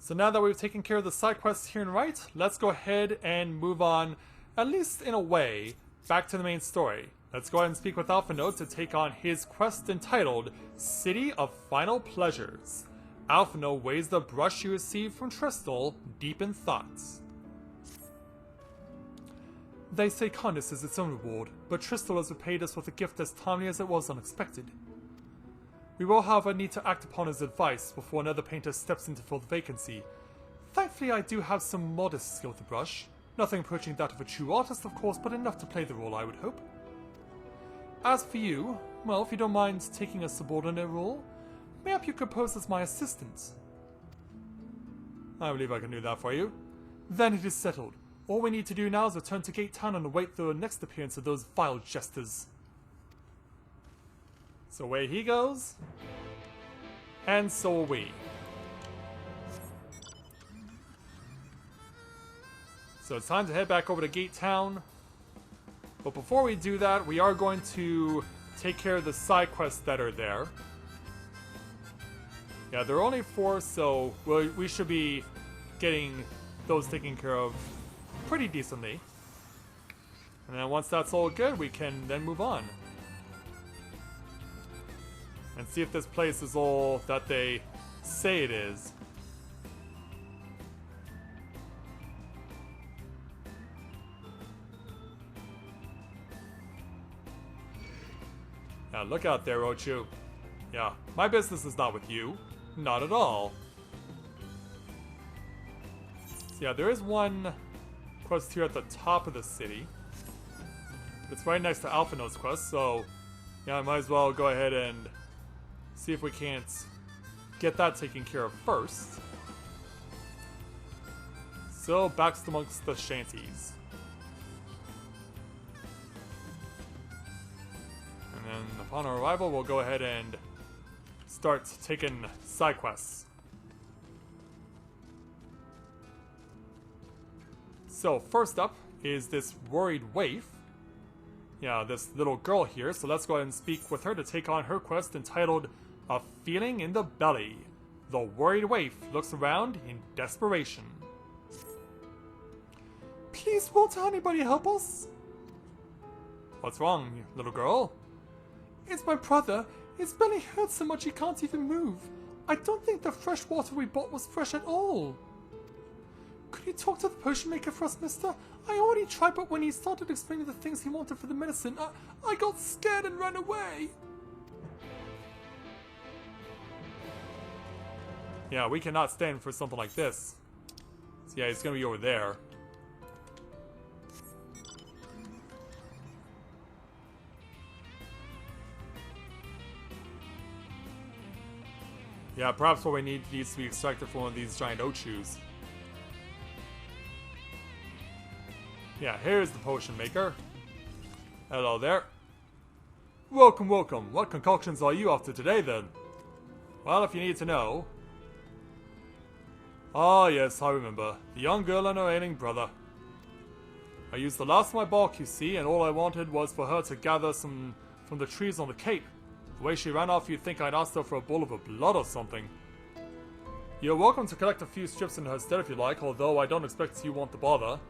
So now that we've taken care of the side quests here and right, let's go ahead and move on, at least in a way, back to the main story. Let's go ahead and speak with Alphinaud to take on his quest entitled City of Final Pleasures. Alphinaud weighs the brush she received from Tristal deep in thoughts. They say kindness is its own reward, but Tristal has repaid us with a gift as timely as it was unexpected. We will, however, need to act upon his advice before another painter steps in to fill the vacancy. Thankfully, I do have some modest skill with the brush. Nothing approaching that of a true artist, of course, but enough to play the role, I would hope. As for you, well, if you don't mind taking a subordinate role, maybe you could pose as my assistant. I believe I can do that for you. Then it is settled. All we need to do now is return to Gate Town and await the next appearance of those vile jesters. So away he goes, and so are we. So it's time to head back over to Gate Town. But before we do that, we are going to take care of the side quests that are there. Yeah, there are only 4, so we should be getting those taken care of pretty decently. And then once that's all good, we can then move on. And see if this place is all that they say it is. Now look out there, Ochu. Yeah, my business is not with you. Not at all. So yeah, there is one quest here at the top of the city. It's right next to Alphinaud's quest, so yeah, I might as well go ahead and see if we can't get that taken care of first. So, back amongst the shanties. And then upon our arrival, we'll go ahead and start taking side quests. So, first up is this worried waif. Yeah, this little girl here, so let's go ahead and speak with her to take on her quest entitled A Feeling in the Belly. The worried waif looks around in desperation. Please, won't anybody help us? What's wrong, little girl? It's my brother. His belly hurts so much he can't even move. I don't think the fresh water we bought was fresh at all. Could you talk to the potion maker for us, mister? I already tried, but when he started explaining the things he wanted for the medicine, I got scared and ran away. Yeah, we cannot stand for something like this. So yeah, it's gonna be over there. Yeah, perhaps what we need needs to be extracted from one of these giant Ochus. Yeah, here's the potion maker. Hello there. Welcome, welcome. What concoctions are you after today, then? Well, if you need to know... Ah, yes, I remember. The young girl and her ailing brother. I used the last of my bark, you see, and all I wanted was for her to gather some from the trees on the cape. The way she ran off, you'd think I'd asked her for a bowl of her blood or something. You're welcome to collect a few strips in her stead if you like, although I don't expect you want the bother.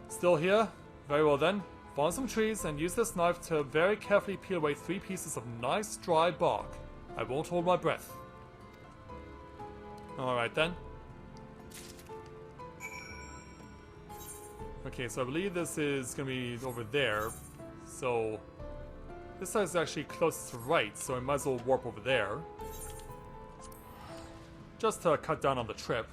Still here? Very well then. Find some trees and use this knife to very carefully peel away 3 pieces of nice dry bark. I won't hold my breath. Alright then. Okay, so I believe this is going to be over there. So, this side is actually closest to right, so I might as well warp over there. Just to cut down on the trip.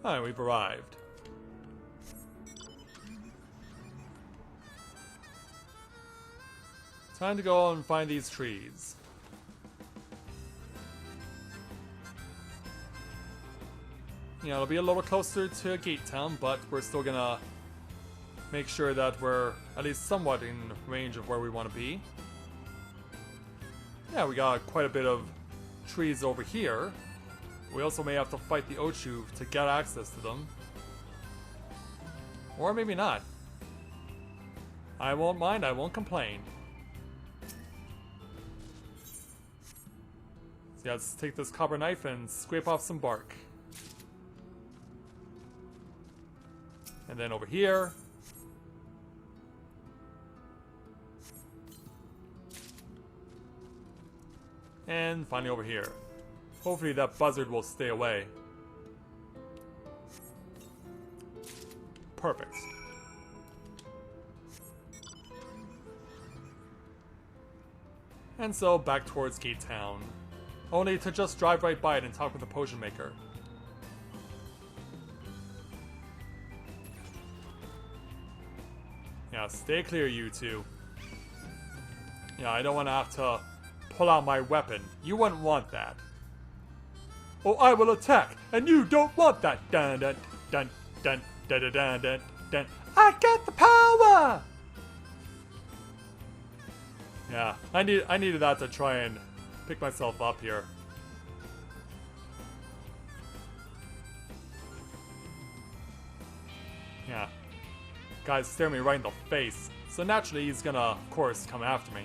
Alright, we've arrived. Time to go and find these trees. Yeah, it'll be a little closer to Gate Town, but we're still gonna make sure that we're at least somewhat in range of where we want to be. Yeah, we got quite a bit of trees over here. We also may have to fight the Ochu to get access to them. Or maybe not. I won't mind, I won't complain. So yeah, let's take this copper knife and scrape off some bark. And then over here. And finally over here. Hopefully that buzzard will stay away. Perfect. And so back towards Gate Town. Only to just drive right by it and talk with the potion maker. Yeah, stay clear, you two. Yeah, I don't want to have to pull out my weapon. You wouldn't want that. Oh, I will attack, and you don't want that. Dun dun dun dun dun dun dun dun dun. I got the power. Yeah, I needed that to try and pick myself up here. Yeah. Guy's staring me right in the face, so naturally he's gonna, of course, come after me.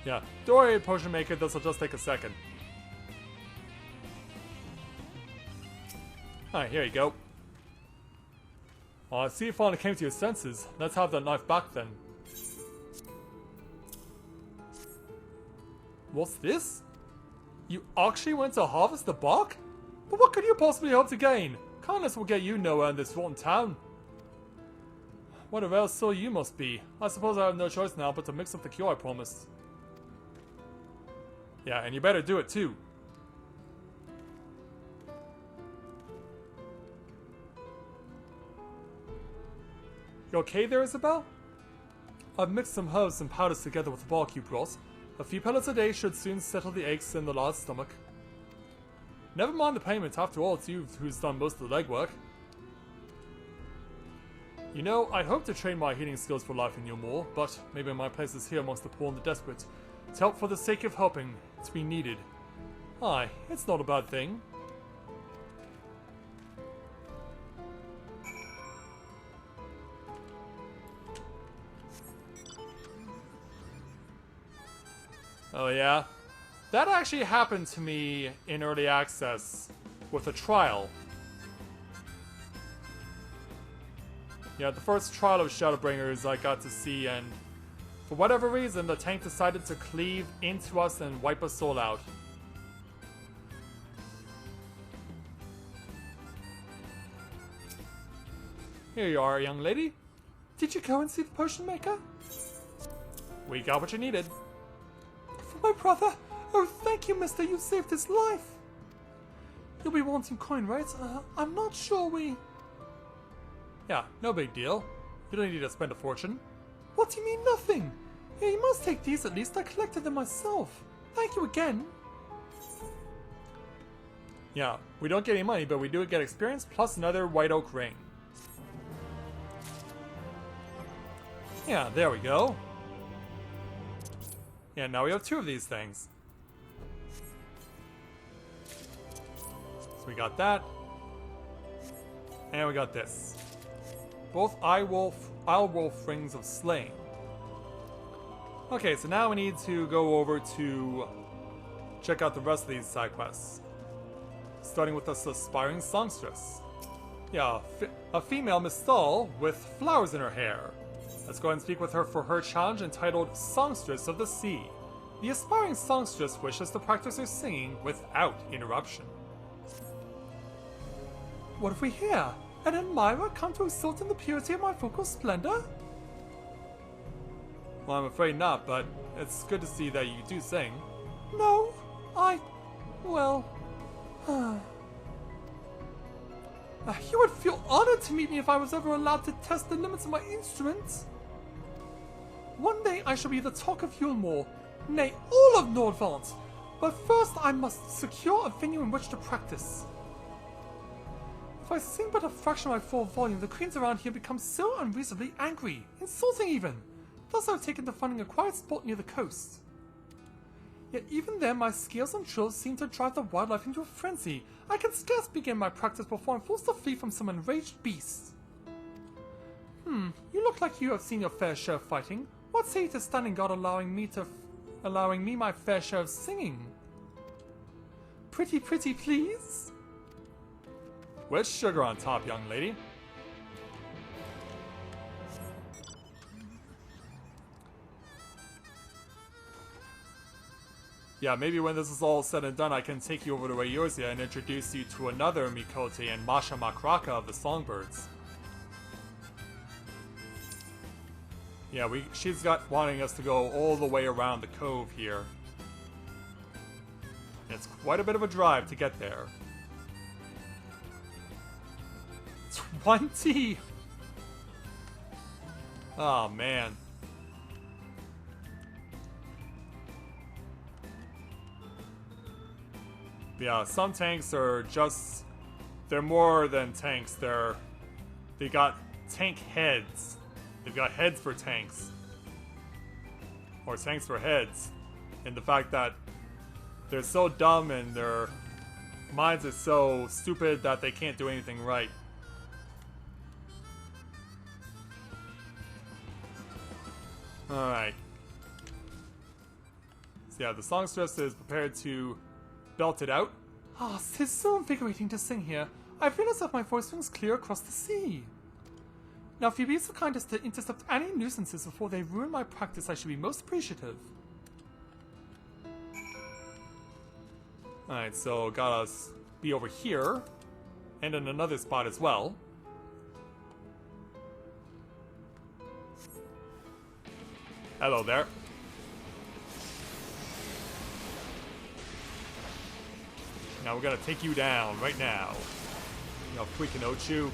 Yeah, don't worry, potion maker, this'll just take a second. Alright, here you go. I see you finally came to your senses. Let's have that knife back then. What's this? You actually went to harvest the bark? But what could you possibly hope to gain? Kindness will get you nowhere in this rotten town. What a rare soul you must be. I suppose I have no choice now but to mix up the cure I promised. Yeah, and you better do it too. You okay there, Isabel? I've mixed some herbs and powders together with the bark you brought. A few pellets a day should soon settle the aches in the lad's stomach. Never mind the payment, after all, it's you who's done most of the legwork. You know, I hope to train my healing skills for life in Eulmore, but maybe my place is here amongst the poor and the desperate. To help for the sake of helping, it's been needed. Aye, it's not a bad thing. Oh yeah? That actually happened to me in early access with a trial. Yeah, the first trial of Shadowbringers I got to see, and for whatever reason the tank decided to cleave into us and wipe us all out. Here you are, young lady. Did you go and see the potion maker? We got what you needed. For my brother? Oh, thank you, mister. You saved his life. You'll be wanting coin, right? I'm not sure we... Yeah, no big deal. You don't need to spend a fortune. What do you mean, nothing? Yeah, you must take these at least. I collected them myself. Thank you again. Yeah, we don't get any money, but we do get experience plus another white oak ring. Yeah, there we go. Yeah, now we have 2 of these things. So we got that. And we got this. Both Isle-Wolf rings of slaying. Okay, so now we need to go over to check out the rest of these side quests. Starting with this aspiring songstress. Yeah, a female Mistal with flowers in her hair. Let's go ahead and speak with her for her challenge entitled Songstress of the Sea. The aspiring songstress wishes to practice her singing without interruption. What have we here? An admirer come to exult in the purity of my vocal splendor? Well, I'm afraid not, but it's good to see that you do sing. No, well... you would feel honored to meet me if I was ever allowed to test the limits of my instruments. One day I shall be the talk of Eulmore, nay, all of Nordvant. But first I must secure a venue in which to practice. If I sing but a fraction of my full volume, the queens around here become so unreasonably angry, insulting even. Thus I've taken to finding a quiet spot near the coast. Yet even then my scales and trills seem to drive the wildlife into a frenzy. I can scarce begin my practice before I'm forced to flee from some enraged beast. You look like you have seen your fair share of fighting. What say you to standing guard allowing me my fair share of singing? Pretty, please? With sugar on top, young lady. Yeah, maybe when this is all said and done, I can take you over to Eorzea and introduce you to another Mikote and Masha Makraka of the Songbirds. Yeah, she's got wanting us to go all the way around the cove here. It's quite a bit of a drive to get there. 20! Oh, man. Yeah, some tanks are just... They're more than tanks. They got tank heads. They've got heads for tanks. Or tanks for heads. And the fact that they're so dumb and their minds are so stupid that they can't do anything right. Alright. So yeah, the songstress is prepared to belt it out. Ah, it is so invigorating to sing here. I realize that my voice rings clear across the sea. Now, if you'd be so kind as to intercept any nuisances before they ruin my practice, I should be most appreciative. Alright, so got us be over here. And in another spot as well. Hello there. Now we're gonna take you down right now. You know, freaking Ochu.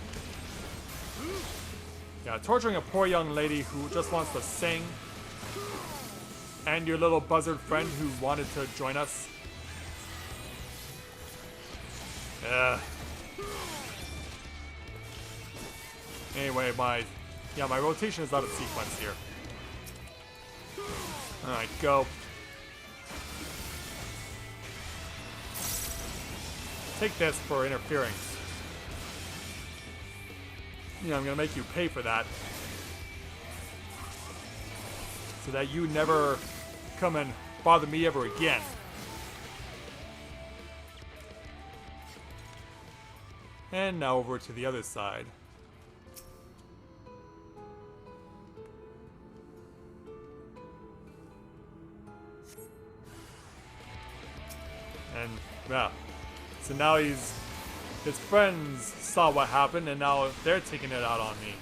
Yeah, torturing a poor young lady who just wants to sing. And your little buzzard friend who wanted to join us. Anyway, my rotation is out of sequence here. Alright, go. Take this for interfering. Yeah, I'm gonna make you pay for that. So that you never come and bother me ever again. And now over to the other side. And, yeah. So now his friends saw what happened, and now they're taking it out on me.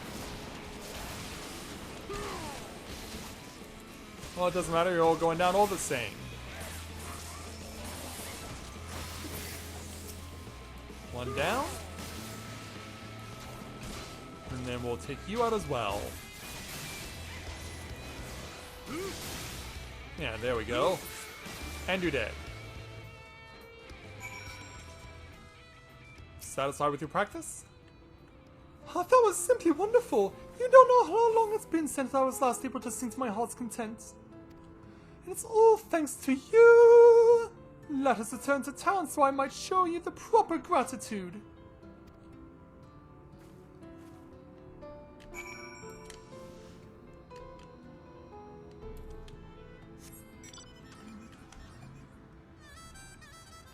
Well, it doesn't matter, you're all going down all the same. One down. And then we'll take you out as well. Yeah, there we go. And you're dead. Satisfied with your practice? Oh, that was simply wonderful! You don't know how long it's been since I was last able to sing to my heart's content. And it's all thanks to you! Let us return to town so I might show you the proper gratitude.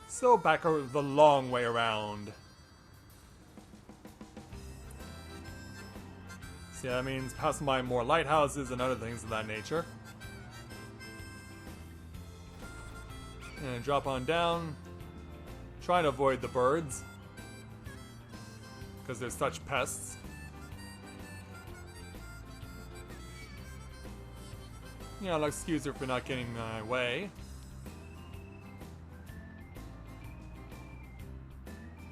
So back the long way around. So yeah, that means passing by more lighthouses and other things of that nature. And drop on down. Trying to avoid the birds. Because they're such pests. Yeah, I'll excuse her for not getting in my way.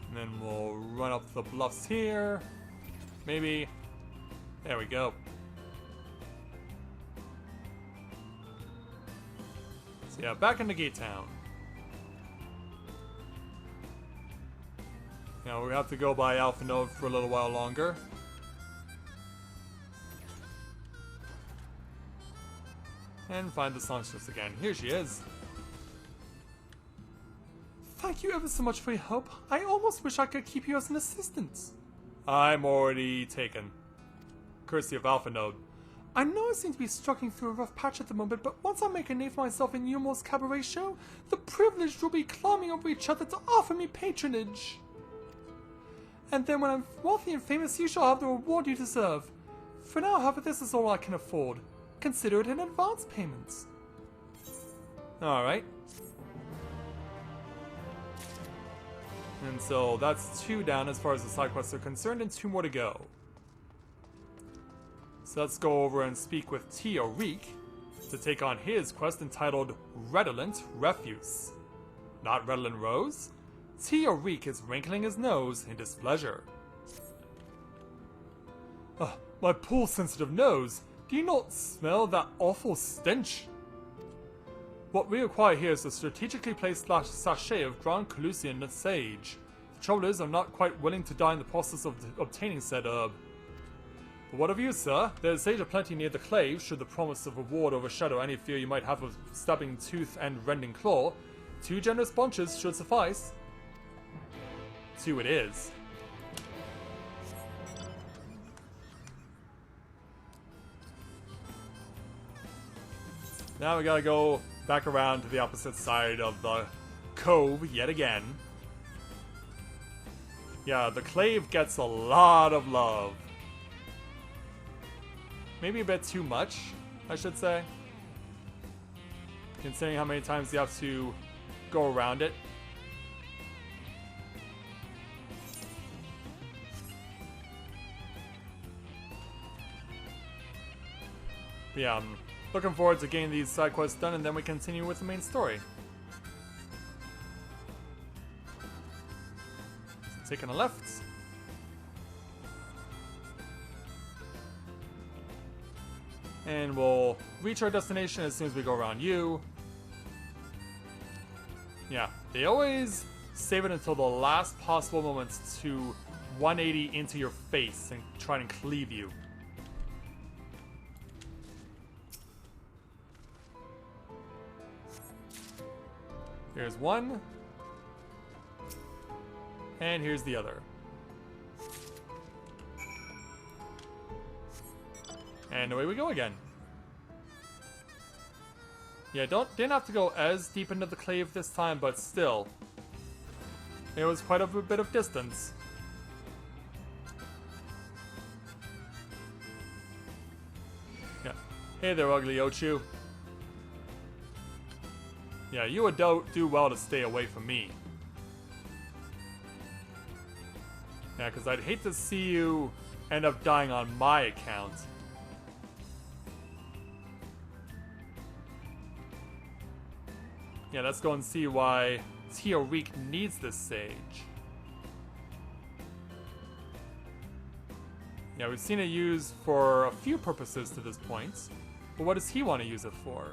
And then we'll run up the bluffs here. Maybe. There we go. So yeah, back into Gate Town. Now we have to go by Alpha Node for a little while longer. And find the songstress again. Here she is. Thank you ever so much for your help. I almost wish I could keep you as an assistant. I'm already taken. courtesy of Alpha Node. I know I seem to be struggling through a rough patch at the moment, but once I make a name for myself in Eulmore's cabaret show, the privileged will be climbing over each other to offer me patronage. And then when I'm wealthy and famous, you shall have the reward you deserve. For now, however, this is all I can afford. Consider it an advance payment. Alright. And so that's 2 down as far as the side quests are concerned, and 2 more to go. So let's go over and speak with Teorique to take on his quest entitled Redolent Refuse. Not Redolent Rose? Teorique is wrinkling his nose in displeasure. My poor sensitive nose, do you not smell that awful stench? What we require here is a strategically placed sachet of Grand Calusian sage. The trouble is, I'm not quite willing to die in the process of obtaining said herb. But what of you, sir? There is sage aplenty near the clave, should the promise of reward overshadow any fear you might have of stabbing tooth and rending claw. 2 generous bunches should suffice. 2 it is. Now we gotta go back around to the opposite side of the cove yet again. Yeah, the clave gets a lot of love. Maybe a bit too much, I should say. Considering how many times you have to go around it. But yeah, I'm looking forward to getting these side quests done, and then we continue with the main story. So taking a left. And we'll reach our destination as soon as we go around you. Yeah, they always save it until the last possible moment to 180 into your face and try and cleave you. Here's one. And here's the other. And away we go again. Yeah, didn't have to go as deep into the clave this time, but still. It was quite a bit of distance. Yeah. Hey there, ugly Ochu. Yeah, you would do well to stay away from me. Yeah, because I'd hate to see you end up dying on my account. Yeah, let's go and see why Teorique needs this sage. Yeah, we've seen it used for a few purposes to this point, but what does he want to use it for?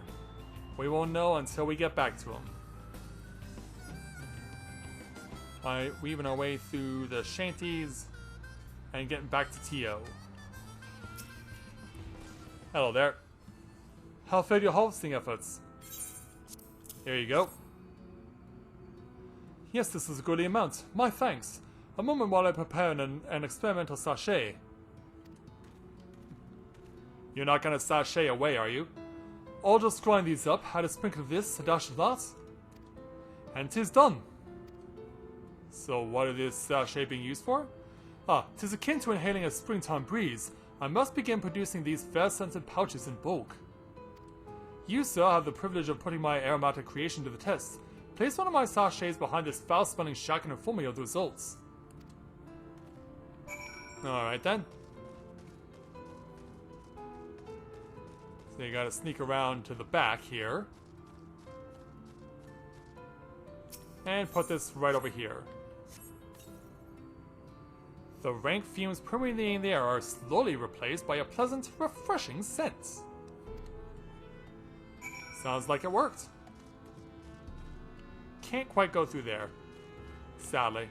We won't know until we get back to him. By weaving our way through the shanties and getting back to Tio. Hello there. How fared your harvesting efforts? Here you go. Yes, this is a goodly amount. My thanks. A moment while I prepare an experimental sachet. You're not gonna sachet away, are you? I'll just grind these up, add a sprinkle of this, a dash of that. And 'tis done. So what is this sachet being used for? Ah, 'tis akin to inhaling a springtime breeze. I must begin producing these fair-scented pouches in bulk. You, sir, have the privilege of putting my aromatic creation to the test. Place one of my sachets behind this foul-smelling shack and inform me of the results. Alright then. So you gotta sneak around to the back here. And put this right over here. The rank fumes permeating the air are slowly replaced by a pleasant, refreshing scent. Sounds like it worked. Can't quite go through there, sadly.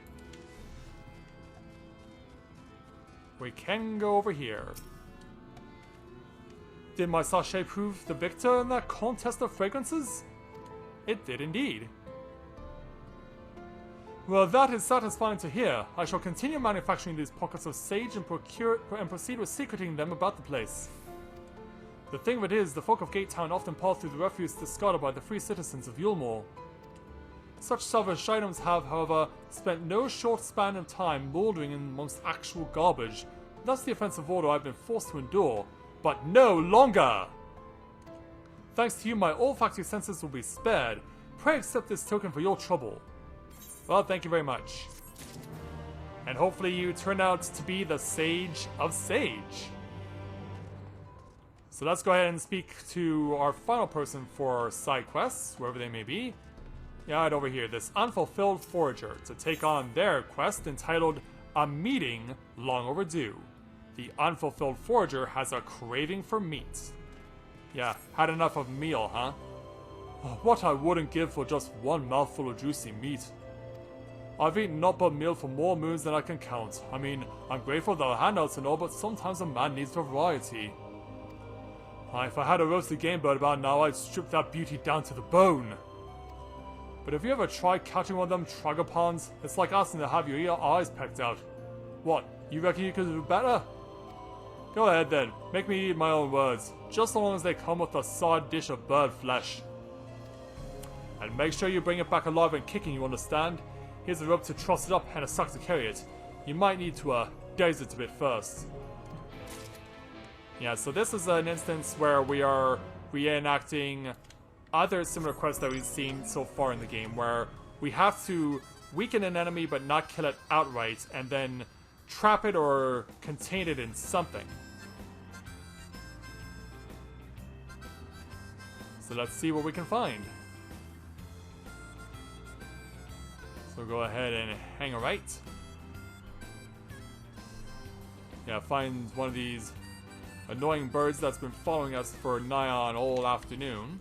We can go over here. Did my sachet prove the victor in that contest of fragrances? It did indeed. Well, that is satisfying to hear. I shall continue manufacturing these pockets of sage and proceed with secreting them about the place. The thing of it is, the folk of Gate Town often pass through the refuse discarded by the free citizens of Eulmore. Such salvaged items have, however, spent no short span of time mouldering in amongst actual garbage. That's the offensive order I've been forced to endure, but no longer! Thanks to you, my olfactory senses will be spared. Pray accept this token for your trouble. Well, thank you very much. And hopefully you turn out to be the Sage of Sage. So let's go ahead and speak to our final person for our side quests, wherever they may be. Yeah, right over here, this Unfulfilled Forager, to take on their quest entitled A Meeting Long Overdue. The Unfulfilled Forager has a craving for meat. Yeah, had enough of meal, huh? What I wouldn't give for just one mouthful of juicy meat. I've eaten not but meal for more moons than I can count. I mean, I'm grateful for the handouts and all, but sometimes a man needs variety. If I had a roasted game bird about now, I'd strip that beauty down to the bone. But have you ever tried catching one of them tragopans? It's like asking to have your eyes pecked out. What, you reckon you could do better? Go ahead then, make me eat my own words, just so long as they come with a side dish of bird flesh. And make sure you bring it back alive and kicking, you understand? Here's a rope to truss it up and a sack to carry it. You might need to daze it a bit first. Yeah, so this is an instance where we are reenacting other similar quests that we've seen so far in the game, where we have to weaken an enemy but not kill it outright, and then trap it or contain it in something. So let's see what we can find. So go ahead and hang a right. Yeah, find one of these annoying birds that's been following us for nigh on all afternoon.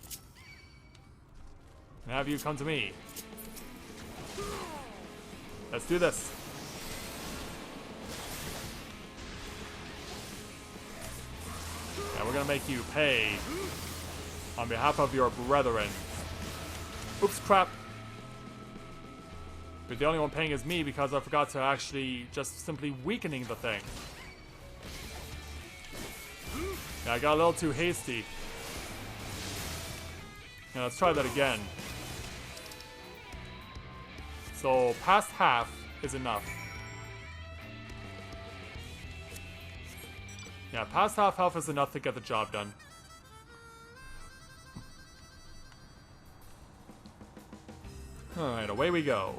And have you come to me. Let's do this. Yeah, we're gonna make you pay on behalf of your brethren. Oops, crap. But the only one paying is me because I forgot to actually just simply weakening the thing. Yeah, I got a little too hasty. Yeah, let's try that again. So past half is enough. Yeah, past half health is enough to get the job done. Alright, away we go.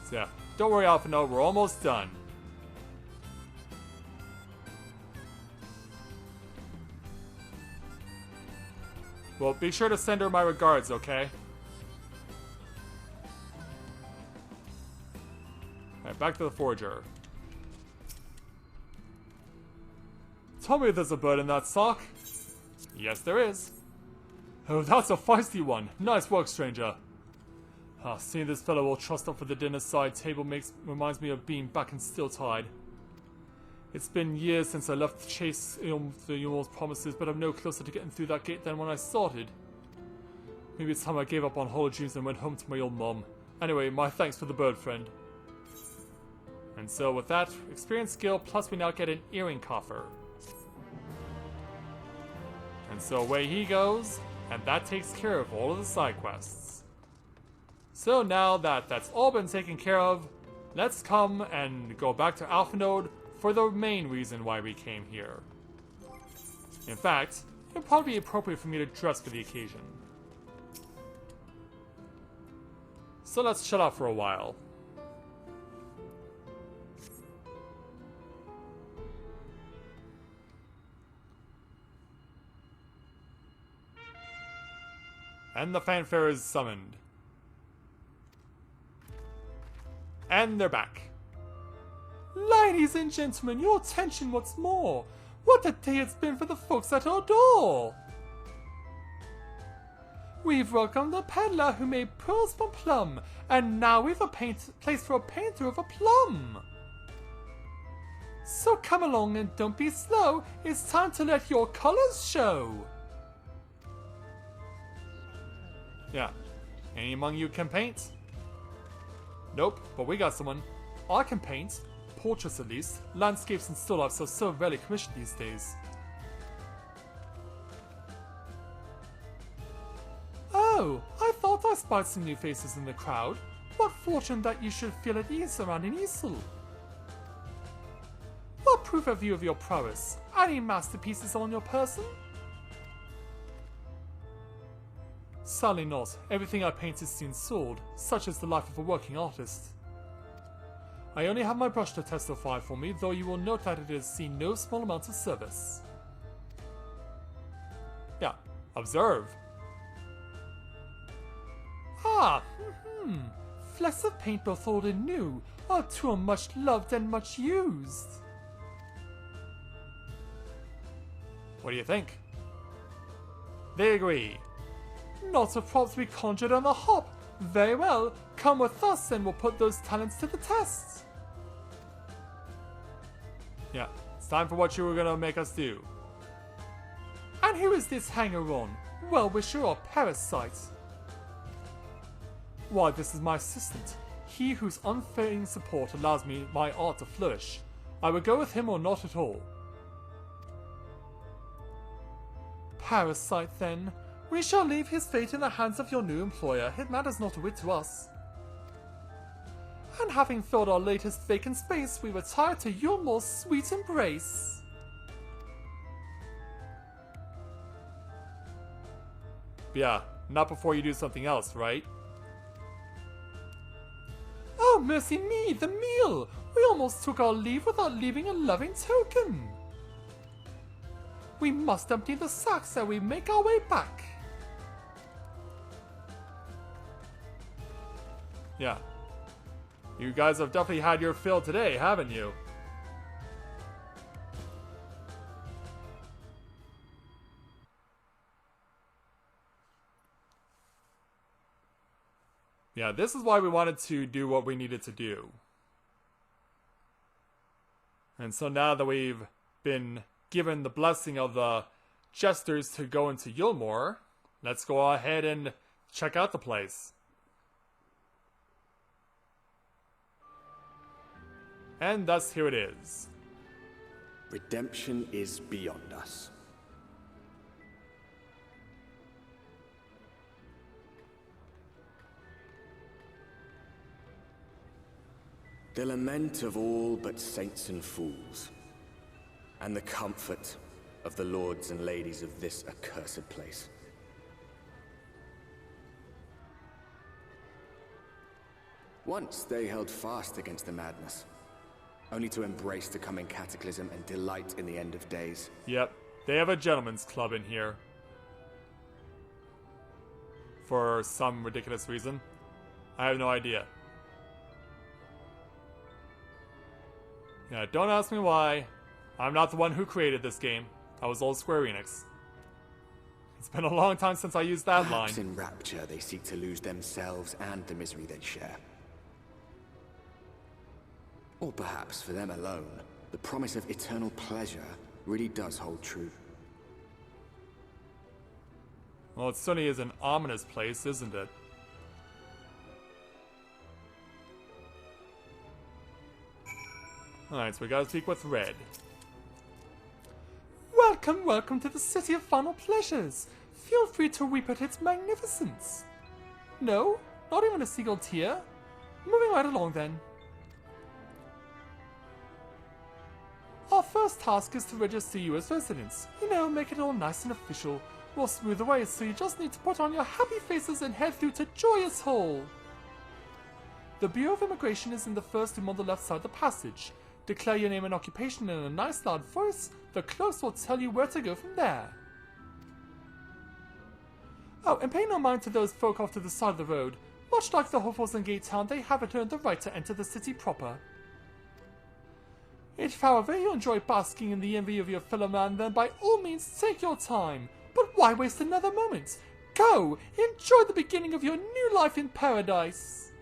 So yeah, don't worry, Alpha Note, we're almost done. Well, be sure to send her my regards, okay? Alright, back to the Forager. Tell me there's a bird in that sock. Yes, there is. Oh, that's a feisty one. Nice work, stranger. Seeing this fellow all trussed up for the dinner side table reminds me of being back in Stilltide. It's been years since I left the chase the Eulmore's promises, but I'm no closer to getting through that gate than when I started. Maybe it's time I gave up on hollow dreams and went home to my old mum. Anyway, my thanks for the bird friend. And so with that, experience skill, plus we now get an earring coffer. And so away he goes, and that takes care of all of the side quests. So now that that's all been taken care of, let's come and go back to Alpha Node for the main reason why we came here. In fact, it would probably be appropriate for me to dress for the occasion. So let's shut up for a while. And the fanfare is summoned. And they're back. Ladies and gentlemen, your attention once more. What a day it's been for the folks at our door. We've welcomed a peddler who made pearls from plum, and now we've a place for a painter of a plum. So come along and don't be slow, it's time to let your colors show. Yeah. Any among you can paint? Nope, but we got someone. I can paint. Portraits at least. Landscapes and still lifes are so rarely commissioned these days. Oh, I thought I spied some new faces in the crowd. What fortune that you should feel at ease around an easel. What proof have you of your prowess? Any masterpieces on your person? Sadly not. Everything I paint is soon sold, such is the life of a working artist. I only have my brush to testify for me, though you will note that it has seen no small amount of service. Yeah, observe. Ah, flecks of paint both old and new are too much loved and much used. What do you think? They agree. Not a prop to be conjured on the hop. Very well, come with us and we'll put those talents to the test. Yeah, it's time for what you were gonna make us do. And who is this hanger-on? Well-wisher or parasite? Why, this is my assistant. He whose unfailing support allows me my art to flourish. I would go with him or not at all. Parasite, then. We shall leave his fate in the hands of your new employer. It matters not a whit to us. And having filled our latest vacant space, we retire to Eulmore's sweet embrace. Yeah, not before you do something else, right? Oh, mercy me, the meal! We almost took our leave without leaving a loving token. We must empty the sacks and we make our way back. Yeah. You guys have definitely had your fill today, haven't you? Yeah, this is why we wanted to do what we needed to do. And so now that we've been given the blessing of the jesters to go into Eulmore, let's go ahead and check out the place. And thus here it is. Redemption is beyond us. The lament of all but saints and fools, and the comfort of the lords and ladies of this accursed place. Once they held fast against the madness, only to embrace the coming cataclysm and delight in the end of days. Yep, they have a gentleman's club in here. For some ridiculous reason. I have no idea. Yeah, don't ask me why. I'm not the one who created this game. That was old Square Enix. It's been a long time since I used that Perhaps line. in rapture they seek to lose themselves and the misery they share. Or perhaps for them alone, the promise of eternal pleasure really does hold true. Well, it certainly is an ominous place, isn't it? Alright, so we gotta speak with Red. Welcome, welcome to the City of Final Pleasures. Feel free to weep at its magnificence. No? Not even a single tear? Moving right along then. Our first task is to register you as residents. You know, make it all nice and official. We'll smooth the way, so you just need to put on your happy faces and head through to Joyous Hall. The Bureau of Immigration is in the first room on the left side of the passage. Declare your name and occupation in a nice loud voice. The clerks will tell you where to go from there. Oh, and pay no mind to those folk off to the side of the road. Much like the hovels in Gate Town, they haven't earned the right to enter the city proper. If, however, you enjoy basking in the envy of your fellow man, then by all means take your time. But why waste another moment? Go! Enjoy the beginning of your new life in paradise!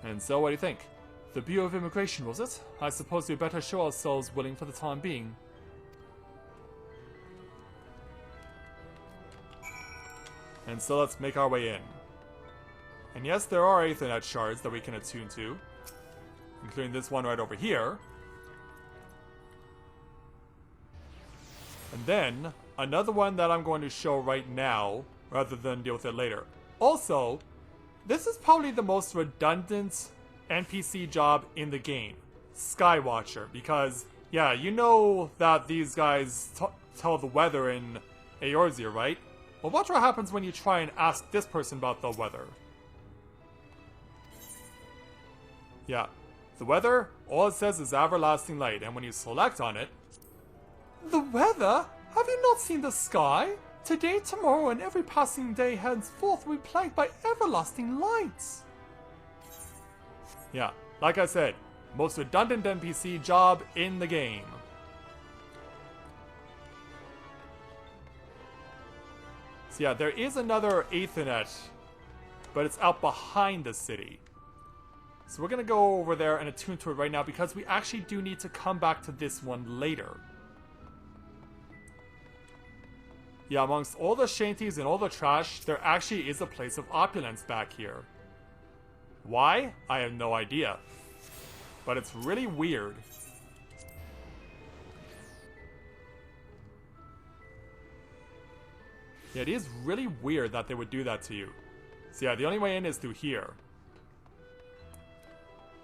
And so, what do you think? The Bureau of Immigration, was it? I suppose we better show ourselves willing for the time being. And so let's make our way in. And yes, there are Ethernet shards that we can attune to, including this one right over here. And then, another one that I'm going to show right now, rather than deal with it later. Also, this is probably the most redundant NPC job in the game, Skywatcher, because, yeah, you know that these guys tell the weather in Eorzea, right? Well, watch what happens when you try and ask this person about the weather. Yeah, the weather, all it says is everlasting light, and when you select on it... The weather? Have you not seen the sky? Today, tomorrow, and every passing day henceforth will be plagued by everlasting lights. Yeah, like I said, most redundant NPC job in the game. So yeah, there is another Ethernet, but it's out behind the city. So we're going to go over there and attune to it right now because we actually do need to come back to this one later. Yeah, amongst all the shanties and all the trash, there actually is a place of opulence back here. Why? I have no idea. But it's really weird. Yeah, it is really weird that they would do that to you. So yeah, the only way in is through here.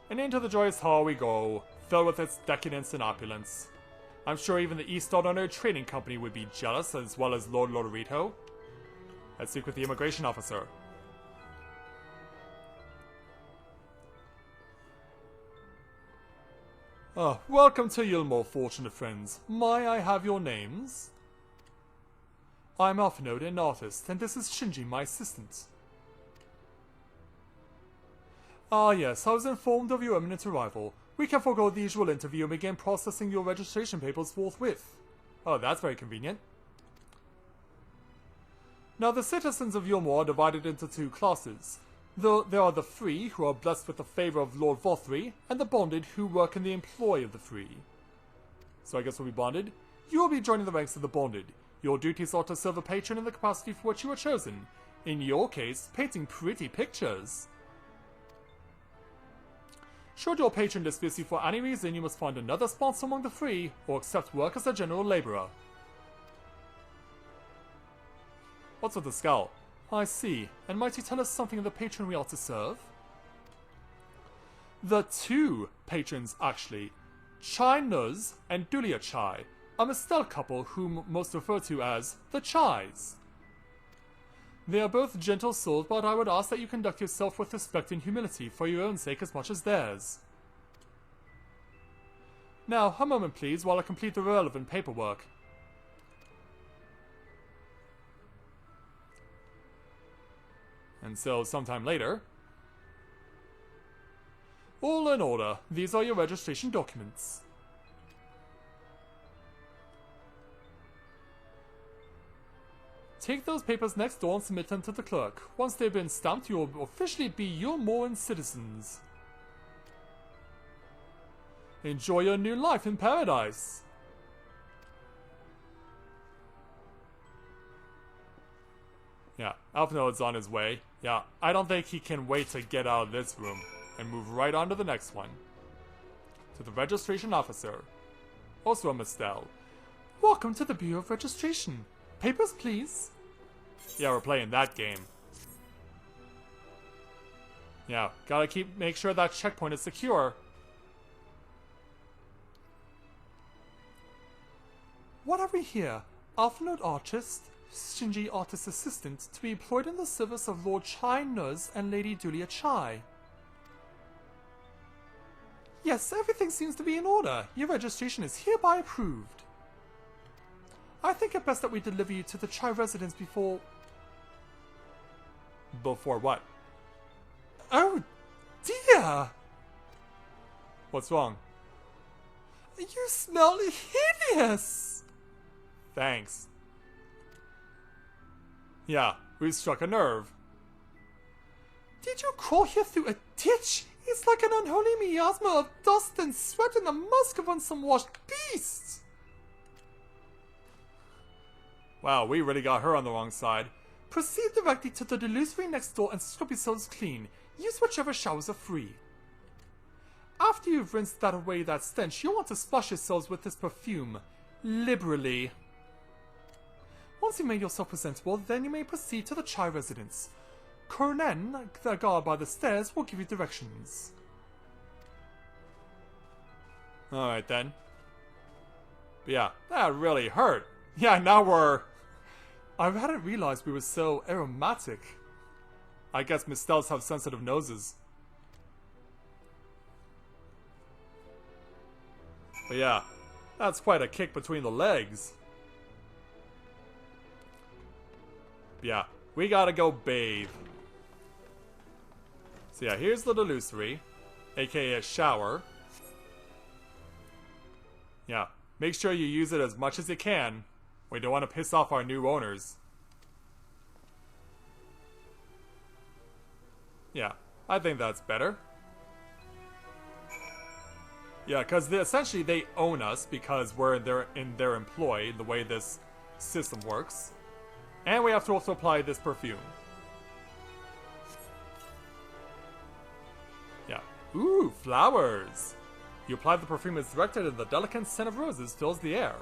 And into the joyous hall we go, filled with its decadence and opulence. I'm sure even the East Honor Trading Company would be jealous, as well as Lord Lodorito. Let's speak with the immigration officer. Welcome to Eulmore, fortunate friends. May I have your names? I'm Alphanode, an artist, and this is Shinji, my assistant. Ah yes, I was informed of your imminent arrival. We can forego the usual interview and begin processing your registration papers forthwith. Oh, that's very convenient. Now, the citizens of Eulmore are divided into two classes. There are the free, who are blessed with the favor of Lord Vothri, and the bonded, who work in the employ of the free. So I guess we'll be bonded. You will be joining the ranks of the bonded. Your duties are to serve a patron in the capacity for which you were chosen. In your case, painting pretty pictures. Should your patron dismiss you for any reason, you must find another sponsor among the free, or accept work as a general laborer. What's with the scowl? I see. And might you tell us something of the patron we are to serve? The two patrons, actually. Chai Nuz and Dulia Chai, a Mistel couple whom most refer to as the Chais. They are both gentle souls, but I would ask that you conduct yourself with respect and humility for your own sake as much as theirs. Now, a moment please, while I complete the relevant paperwork. And so, sometime later... All in order. These are your registration documents. Take those papers next door and submit them to the clerk. Once they've been stamped, you will officially be Eulmorean citizens. Enjoy your new life in paradise! Yeah, Alphinode's on his way. Yeah, I don't think he can wait to get out of this room and move right on to the next one. To the registration officer. Also a Mistel. Welcome to the Bureau of Registration. Papers, please. Yeah, we're playing that game. Yeah, gotta make sure that checkpoint is secure. What have we here? Alphanode Artist, Shinji Artist Assistant, to be employed in the service of Lord Chai Nuz and Lady Dulia Chai. Yes, everything seems to be in order. Your registration is hereby approved. I think it best that we deliver you to the Chai residence before... Before what? Oh, dear! What's wrong? You smell hideous! Thanks. Yeah, we struck a nerve. Did you crawl here through a ditch It's like an unholy miasma of dust and sweat and the musk of unsome-washed beasts! Wow, we really got her on the wrong side. Proceed directly to the delusory next door and scrub yourselves clean. Use whichever showers are free. After you've rinsed that away that stench, you'll want to splash yourselves with this perfume. Liberally. Once you've made yourself presentable, then you may proceed to the Chai residence. Cornen, the guard by the stairs, will give you directions. Alright then. But yeah, that really hurt. Yeah, now we're... I hadn't realized we were so aromatic. I guess Mistels have sensitive noses. But yeah, that's quite a kick between the legs. Yeah, we gotta go bathe. So yeah, here's the delusory, aka a shower. Yeah, make sure you use it as much as you can. We don't want to piss off our new owners. Yeah, I think that's better. Yeah, because essentially they own us because we're in their employ, the way this system works. And we have to also apply this perfume. Yeah. Ooh, flowers! You apply the perfume as directed and the delicate scent of roses fills the air.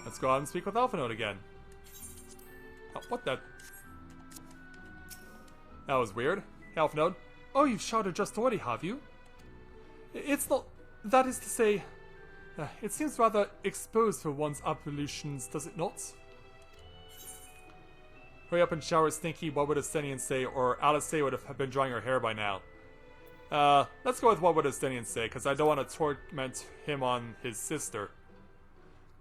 Let's go out and speak with Alphanode again. Oh, what the... That was weird. Alphanode. Oh, you've shouted just already, have you? It's not... That is to say... it seems rather exposed for one's ablutions, does it not? Hurry up and shower, Stinky. What would Estenian say? Or Alice would have been drying her hair by now. Let's go with what would Estenian say, because I don't want to torment him on his sister.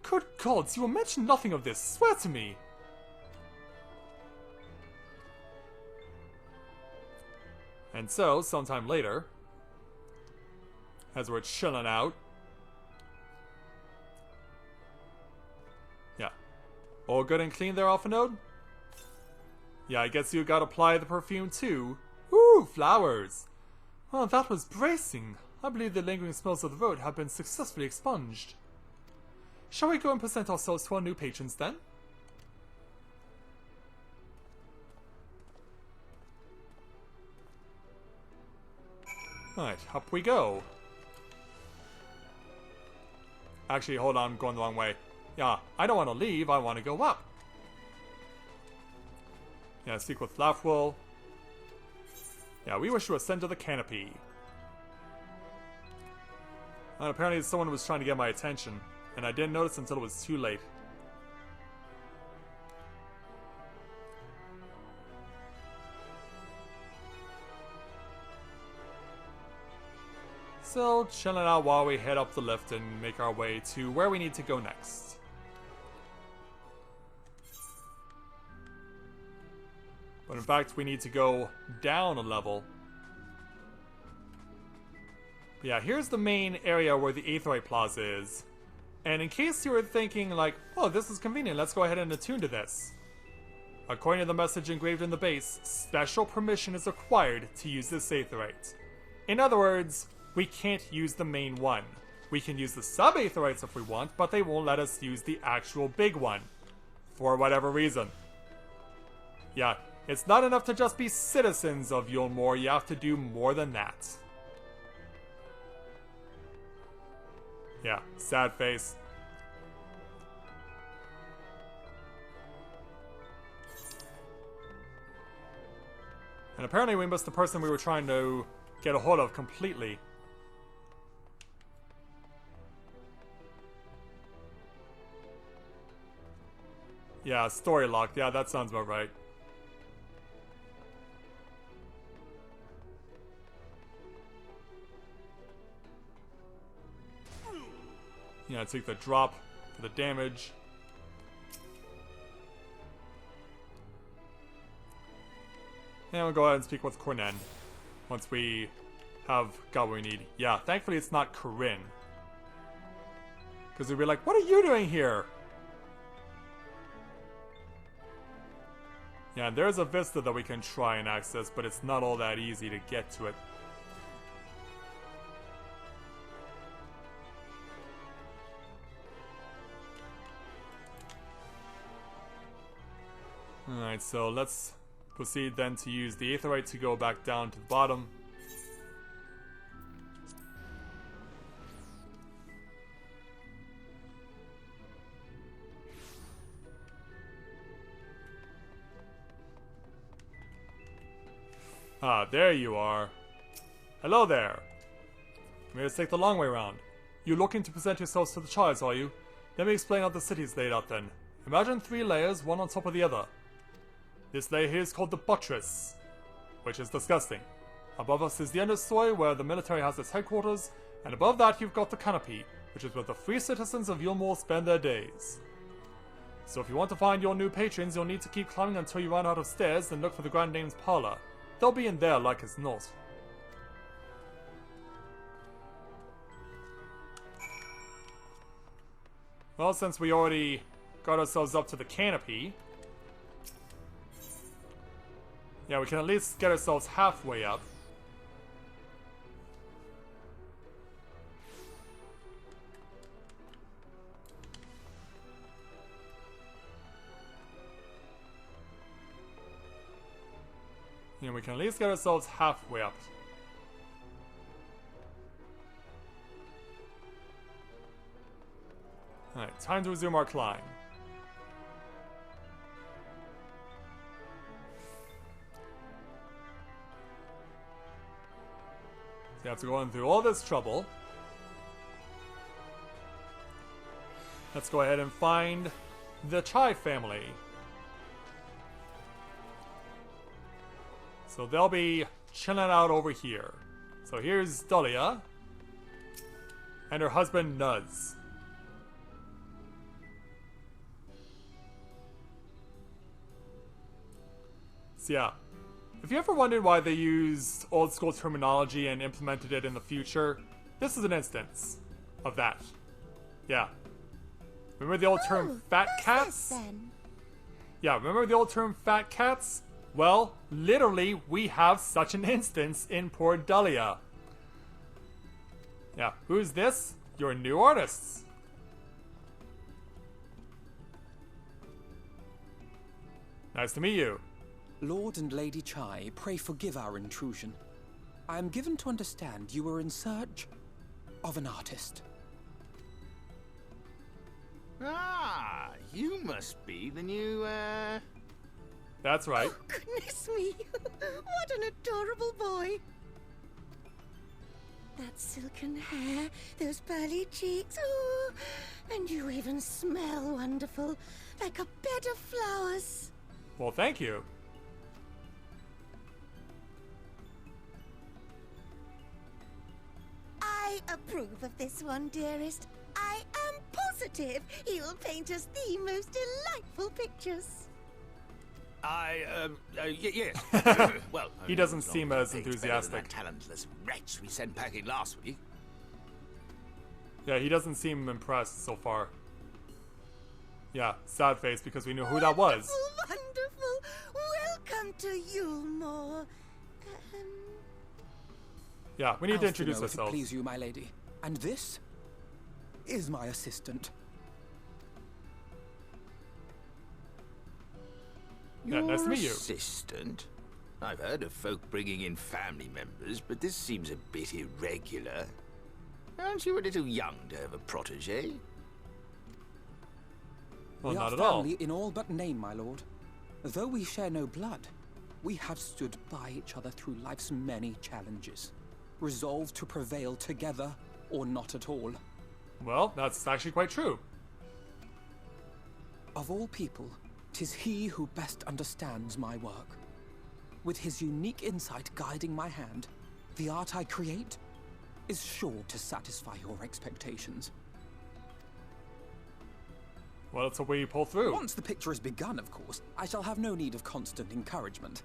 Good gods, you will mention nothing of this, swear to me! And so, sometime later, as we're chilling out, yeah. All good and clean there, Alphanode? Yeah, I guess you gotta apply the perfume too. Ooh, flowers! Oh, that was bracing. I believe the lingering smells of the road have been successfully expunged. Shall we go and present ourselves to our new patrons then? Alright, up we go. Actually, hold on, I'm going the wrong way. Yeah, I don't want to leave, I want to go up. Yeah, speak with Laughwell. Yeah, we wish to ascend to the canopy. And apparently someone was trying to get my attention, and I didn't notice until it was too late. So, chilling out while we head up the lift and make our way to where we need to go next. But in fact, we need to go down a level. But yeah, here's the main area where the Aetheryte Plaza is. And in case you were thinking like, oh, this is convenient, let's go ahead and attune to this. According to the message engraved in the base, special permission is required to use this Aetheryte. In other words, we can't use the main one. We can use the sub-Aetherites if we want, but they won't let us use the actual big one. For whatever reason. Yeah, it's not enough to just be citizens of Eulmore, you have to do more than that. Yeah, sad face. And apparently we missed the person we were trying to get a hold of completely. Yeah, story locked. Yeah, that sounds about right. Yeah, take the drop for the damage. And we'll go ahead and speak with Cornen once we have got what we need. Yeah, thankfully it's not Corinne. Because we'd be like, what are you doing here? Yeah, and there's a vista that we can try and access, but it's not all that easy to get to it. Alright, so let's proceed then to use the Aetherite to go back down to the bottom. Ah, there you are. Hello there. You made us take the long way round. You're looking to present yourselves to the Chives, are you? Let me explain how the city's laid out then. Imagine 3 layers, one on top of the other. This layer here is called the buttress, which is disgusting. Above us is the understory where the military has its headquarters, and above that you've got the canopy, which is where the free citizens of Eulmore spend their days. So if you want to find your new patrons, you'll need to keep climbing until you run out of stairs and look for the Grand Dame's parlor. They'll be in there like as not. Well, since we already got ourselves up to the canopy, yeah, we can at least get ourselves halfway up. Yeah, we can at least get ourselves halfway up. Alright, time to resume our climb. So after going through all this trouble, let's go ahead and find the Chive family. So they'll be chilling out over here. So here's Dahlia and her husband Nuz. So yeah, if you ever wondered why they used old school terminology and implemented it in the future, this is an instance of that. Yeah. Remember the old term fat cats? Yeah, remember the old term fat cats? Well, literally, we have such an instance in poor Dahlia. Yeah, who's this? Your new artists. Nice to meet you. Lord and Lady Chai, pray forgive our intrusion. I am given to understand you were in search of an artist. Ah, you must be the new, That's right. Oh, goodness me! What an adorable boy! That silken hair, those pearly cheeks, oh, and you even smell wonderful, like a bed of flowers. Well, thank you. I approve of this one, dearest. I am positive he'll paint us the most delightful pictures. yes. Well, He doesn't as long seem as as it's better than enthusiastic. that talentless wretch we sent packing last week. Yeah, he doesn't seem impressed so far. Yeah, sad face because we knew who that was. Wonderful! Welcome to Eulmore. Yeah, we need to introduce Alphino, if it ourselves. please you, my lady. And this is my assistant. Yeah, nice to meet you. Assistant? I've heard of folk bringing in family members, but this seems a bit irregular. Aren't you a little young to have a protege? Well, we not are at all. family in all but name, my lord. Though we share no blood, we have stood by each other through life's many challenges, resolved to prevail together or not at all. Well, that's actually quite true. Of all people, 'tis he who best understands my work. With his unique insight guiding my hand, the art I create is sure to satisfy your expectations. Well, let's hope we pull through. Once the picture is begun, of course, I shall have no need of constant encouragement.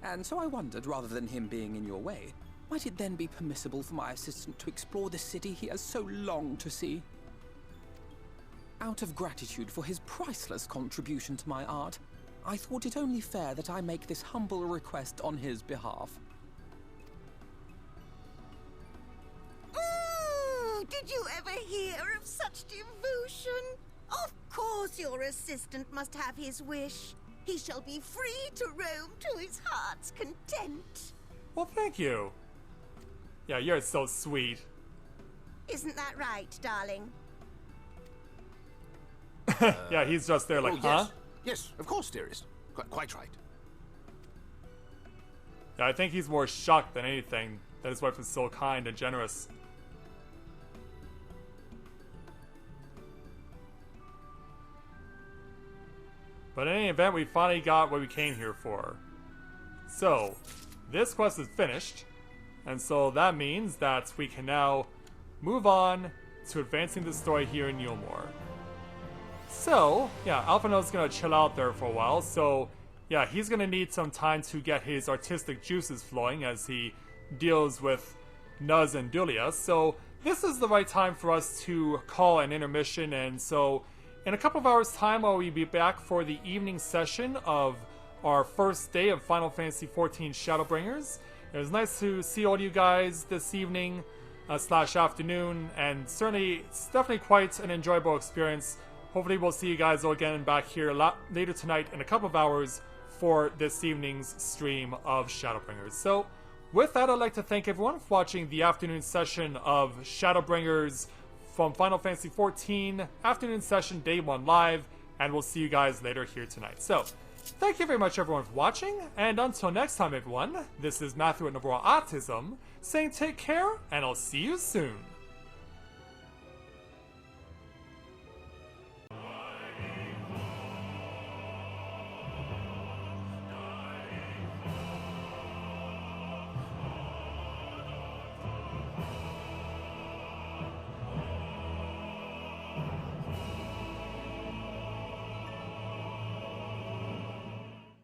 And so I wondered, rather than him being in your way, might it then be permissible for my assistant to explore the city he has so longed to see? Out of gratitude for his priceless contribution to my art, I thought it only fair that I make this humble request on his behalf. Did you ever hear of such devotion? Of course your assistant must have his wish. He shall be free to roam to his heart's content. Well, thank you. Yeah, you're so sweet. Isn't that right, darling? Yeah, he's just there like, Oh, huh? yes. Yes, of course, dearest. Quite right. Yeah, I think he's more shocked than anything that his wife is so kind and generous. But in any event, we finally got what we came here for. So, this quest is finished, and so that means that we can now move on to advancing the story here in Eulmore. So, yeah, Alphinaud's gonna chill out there for a while, so yeah, he's gonna need some time to get his artistic juices flowing as he deals with Nuz and Dulia, so this is the right time for us to call an intermission, and so in a couple of hours' time, I will be back for the evening session of our first day of Final Fantasy XIV Shadowbringers. It was nice to see all you guys this evening / afternoon, and certainly it's definitely quite an enjoyable experience. Hopefully we'll see you guys all again back here a lot later tonight in a couple of hours for this evening's stream of Shadowbringers. So with that, I'd like to thank everyone for watching the afternoon session of Shadowbringers from Final Fantasy XIV afternoon session day 1 live, and we'll see you guys later here tonight. So thank you very much everyone for watching, and until next time everyone, this is Matthew at Navora Autism saying take care, and I'll see you soon.